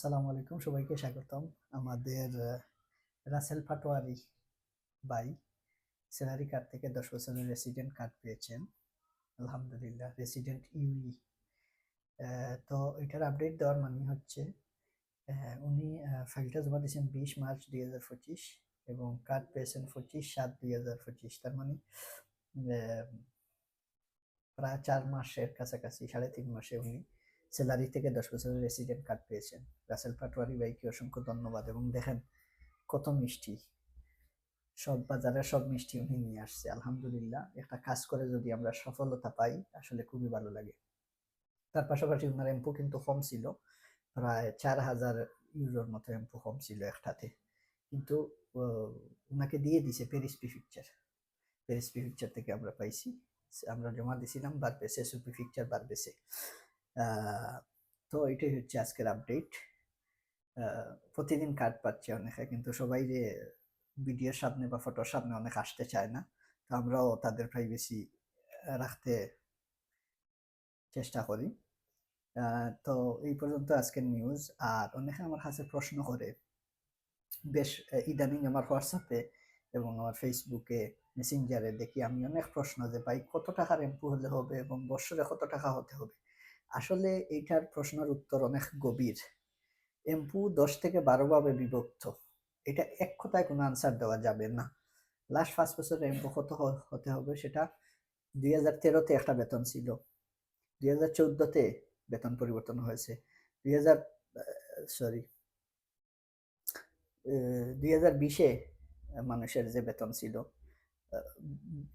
আসসালামু আলাইকুম, সবাইকে স্বাগতম। আমাদের রাসেল পাটোয়ারি ভাই স্যালারি কার্ড থেকে 10 বছরের রেসিডেন্ট কার্ড পেয়েছেন। আলহামদুলিল্লাহ, রেসিডেন্ট ইউই। তো এটার আপডেট দেওয়ার মানে হচ্ছে উনি ফাইলটা জমা দিয়েছেন 20 মার্চ 2025 এবং কার্ড পেয়েছেন 25/7/2025। তার মানে প্রায় 4 মাসের কাছাকাছি, 3.5 মাসে উনি স্যালারি থেকে 10 বছরের রেসিডেন্ট কার্ড পেয়েছেন। রাসেল পাটোয়ারি ভাইকে অসংখ্য ধন্যবাদ। এবং দেখেন কত মিষ্টি, সব বাজারের সব মিষ্টি উনি নিয়ে আসছে। আলহামদুলিল্লাহ, একটা কাজ করে যদি আমরা সফলতা পাই আসলে খুবই ভালো লাগে। তার পাশাপাশি ওনার এমপো কিন্তু কম ছিল, প্রায় 4000 ইউরোর মতো এমপো কম ছিল একটাতে, কিন্তু ওনাকে দিয়ে দিছে প্যারিস প্রিফেকচার। প্যারিস প্রিফেকচার থেকে আমরা পাইছি, আমরা জমা দিছিলাম, বারবেসে প্রিফেকচার বারবেসে। তো এটাই হচ্ছে আজকের আপডেট। প্রতিদিন কার্ড পাচ্ছে অনেকে, কিন্তু সবাই যে ভিডিওর সামনে বা ফটোর সামনে অনেক আসতে চায় না। তো আমরাও তাদের প্রাইভেসি রাখতে চেষ্টা করি। তো এই পর্যন্ত আজকের নিউজ। আর অনেকে আমার কাছে প্রশ্ন করে, বেশ ইদানিং আমার হোয়াটসঅ্যাপে এবং আমার ফেসবুকে মেসেঞ্জারে দেখি আমি অনেক প্রশ্ন, যে ভাই কত টাকার এমপু হলে হবে এবং বছরে কত টাকা হতে হবে। আসলে এইটার প্রশ্নের উত্তর অনেক গভীর। এমপু 10 থেকে 12 ভাবে বিভক্ত। এটা এক কথায় কোনো আনসার দেওয়া যাবে না। লাস্ট 5 বছরের এমপু কত হতে হবে সেটা 2013-তে একটা বেতন ছিল, 2014-তে বেতন পরিবর্তন হয়েছে, 2000 সরি 2020-এ মানুষের যে বেতন ছিল,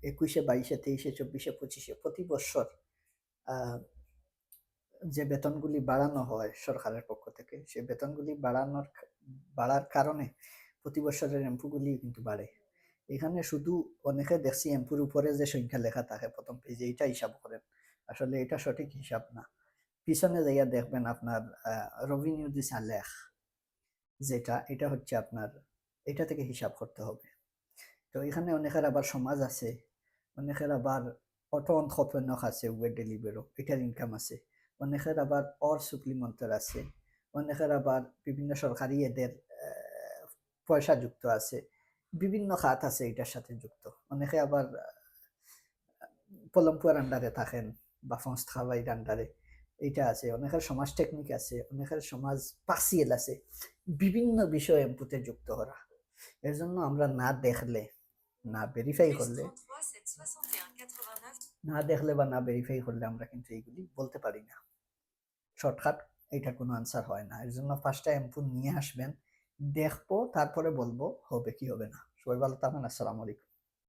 21-এ 22-এ 23-এ 24-এ 25-এ প্রতি বছর যে বেতনগুলি বাড়ানো হয় সরকারের পক্ষ থেকে, সেই বেতনগুলি বাড়ার কারণে প্রতি বছরের এমপুগুলি কিন্তু বাড়ে। এখানে শুধু অনেকে দেখছি এমপুর উপরে যে সংখ্যা লেখা থাকে প্রথম পেজে, এটা হিসাব করেন, আসলে এটা সঠিক হিসাব না। পিছনে যাইয়া দেখবেন আপনার রেভিনিউ দিশা লেখ, যেটা এটা হচ্ছে আপনার, এটা থেকে হিসাব করতে হবে। তো এখানে অনেকের আবার সমাজ আছে, অনেকের আবার অটো অন্ত্রপ্রেনর আছে, ওয়েব ডেলিভারও এটার ইনকাম আছে, অনেকের আবার অর সুপ্লিমেন্টার আছে, অনেকের আবার বিভিন্ন সরকারি এদের পয়সা যুক্ত আছে, বিভিন্ন খাত আছে এটার সাথে যুক্ত। অনেকে আবার পলম্পুয়ার আন্ডারে থাকেন বা সংস্থা বাইর আন্ডারে, এটা আছে। অনেকের সমাজ টেকনিক আছে, অনেকের সমাজ পার্সিয়াল আছে, বিভিন্ন বিষয় এমপুতে যুক্ত করা। এর জন্য আমরা না দেখলে, না ভেরিফাই করলে, না দেখলে বা না ভেরিফাই করলে আমরা কিন্তু এইগুলি বলতে পারি না। শর্টকাট এটা কোনো আনসার হয় না। এর জন্য ফার্স্টে এমপু নিয়ে আসবেন, দেখবো, তারপরে বলবো হবে কি হবে না। সবাই ভালো থাকবেন। আসসালামু আলাইকুম।